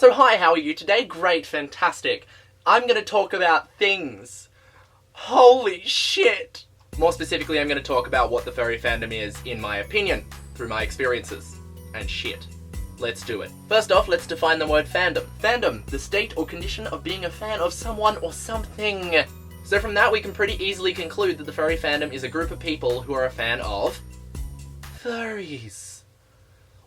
So hi, how are you today? Great, fantastic. I'm gonna talk about things. Holy shit! More specifically, I'm gonna talk about what the furry fandom is, in my opinion, through my experiences. And shit. Let's do it. First off, let's define the word fandom. Fandom, the state or condition of being a fan of someone or something. So from that, we can pretty easily conclude that the furry fandom is a group of people who are a fan of furries.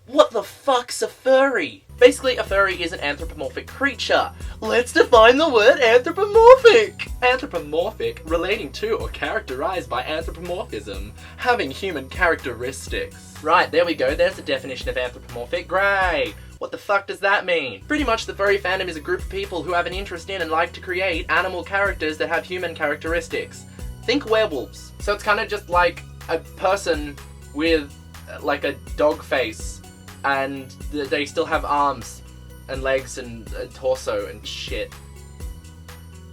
What the fuck's a furry? Basically, a furry is an anthropomorphic creature. Let's define the word anthropomorphic! Anthropomorphic, relating to or characterized by anthropomorphism, having human characteristics. Right, there we go, there's the definition of anthropomorphic. Great! What the fuck does that mean? Pretty much the furry fandom is a group of people who have an interest in and like to create animal characters that have human characteristics. Think werewolves. So it's kind of just like a person with like a dog face, and they still have arms and legs and a torso and shit.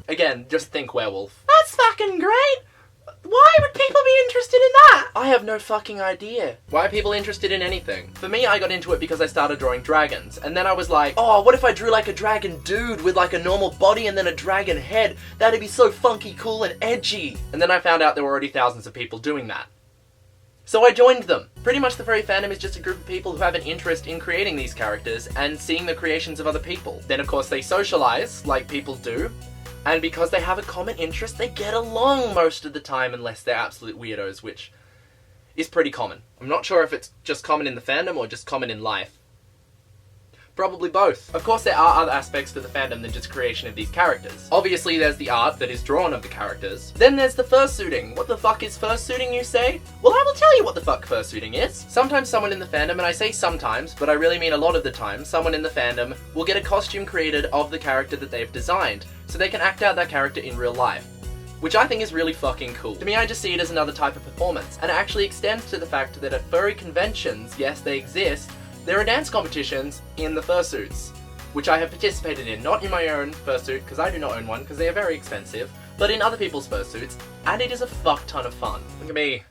Again, just think werewolf. That's fucking great! Why would people be interested in that? I have no fucking idea. Why are people interested in anything? For me, I got into it because I started drawing dragons, and then I was like, oh, what if I drew like a dragon dude with like a normal body and then a dragon head? That'd be so funky, cool, and edgy. And then I found out there were already thousands of people doing that. So I joined them. Pretty much the furry fandom is just a group of people who have an interest in creating these characters and seeing the creations of other people. Then of course they socialize, like people do, and because they have a common interest, they get along most of the time unless they're absolute weirdos, which is pretty common. I'm not sure if it's just common in the fandom or just common in life. Probably both. Of course there are other aspects to the fandom than just creation of these characters. Obviously there's the art that is drawn of the characters. Then there's the fursuiting. What the fuck is fursuiting, you say? Well, I will tell you what the fuck fursuiting is. Sometimes someone in the fandom, and I say sometimes, but I really mean a lot of the time, someone in the fandom will get a costume created of the character that they've designed, so they can act out that character in real life. Which I think is really fucking cool. To me, I just see it as another type of performance, and it actually extends to the fact that at furry conventions, yes, they exist, there are dance competitions in the fursuits, which I have participated in, not in my own fursuit, because I do not own one, because they are very expensive, but in other people's fursuits, and it is a fuck ton of fun. Look at me,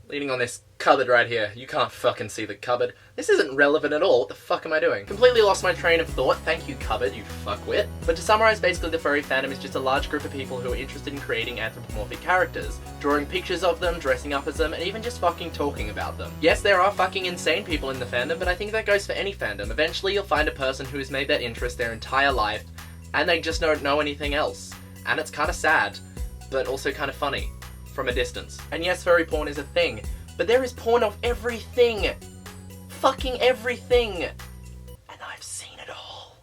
leaning on this cupboard right here. You can't fucking see the cupboard. This isn't relevant at all. What the fuck am I doing? Completely lost my train of thought. Thank you, cupboard, you fuckwit. But to summarize, basically the furry fandom is just a large group of people who are interested in creating anthropomorphic characters, drawing pictures of them, dressing up as them, and even just fucking talking about them. Yes, there are fucking insane people in the fandom, but I think that goes for any fandom. Eventually you'll find a person who has made that interest their entire life, and they just don't know anything else. And it's kind of sad, but also kind of funny, from a distance. And yes, furry porn is a thing, but there is porn of everything. Fucking everything. And I've seen it all.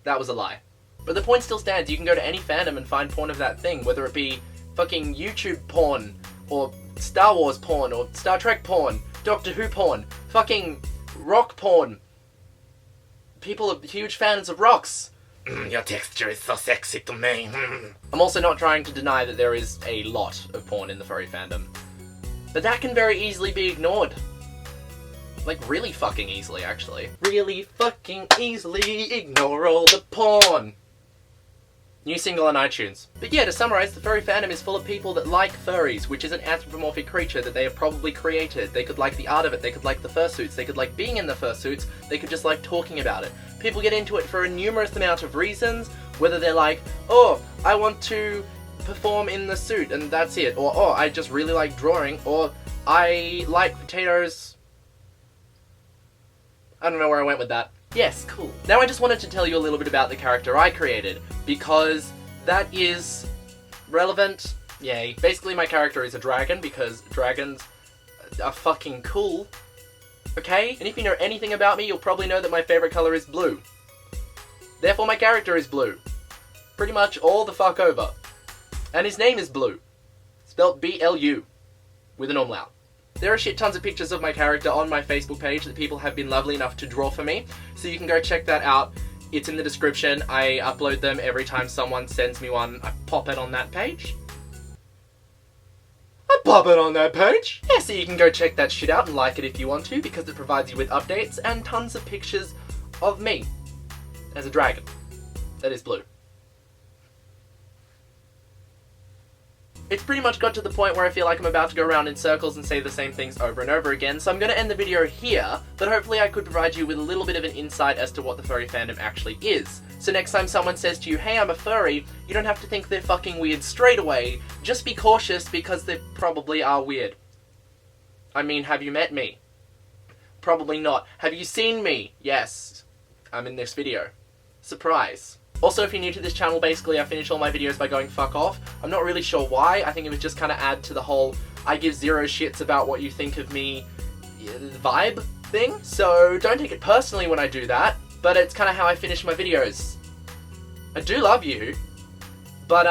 That was a lie. But the point still stands. You can go to any fandom and find porn of that thing, whether it be fucking YouTube porn, or Star Wars porn, or Star Trek porn, Doctor Who porn, fucking rock porn. People are huge fans of rocks. Your texture is so sexy to me. I'm also not trying to deny that there is a lot of porn in the furry fandom. But that can very easily be ignored. Like, really fucking easily, actually. Really fucking easily ignore all the porn. New single on iTunes. But yeah, to summarize, the furry fandom is full of people that like furries, which is an anthropomorphic creature that they have probably created. They could like the art of it, they could like the fursuits, they could like being in the fursuits, they could just like talking about it. People get into it for a numerous amount of reasons, whether they're like, oh, I want to perform in the suit and that's it, or oh, I just really like drawing, or I like potatoes. I don't know where I went with that. Yes, cool. Now I just wanted to tell you a little bit about the character I created, because that is relevant. Yay. Basically my character is a dragon, because dragons are fucking cool. Okay? And if you know anything about me, you'll probably know that my favorite color is blue. Therefore my character is blue. Pretty much all the fuck over. And his name is Blue. Spelt B-L-U. With an umlaut. There are shit tons of pictures of my character on my Facebook page that people have been lovely enough to draw for me, so you can go check that out. It's in the description. I upload them every time someone sends me one. I pop it on that page. Yeah, so you can go check that shit out and like it if you want to, because it provides you with updates and tons of pictures of me as a dragon that is blue. It's pretty much got to the point where I feel like I'm about to go around in circles and say the same things over and over again, so I'm going to end the video here, but hopefully I could provide you with a little bit of an insight as to what the furry fandom actually is. So next time someone says to you, hey, I'm a furry, you don't have to think they're fucking weird straight away. Just be cautious because they probably are weird. I mean, have you met me? Probably not. Have you seen me? Yes. I'm in this video. Surprise. Also, if you're new to this channel, basically I finish all my videos by going fuck off. I'm not really sure why. I think it would just kind of add to the whole I give zero shits about what you think of me vibe thing. So don't take it personally when I do that, but it's kind of how I finish my videos. I do love you, but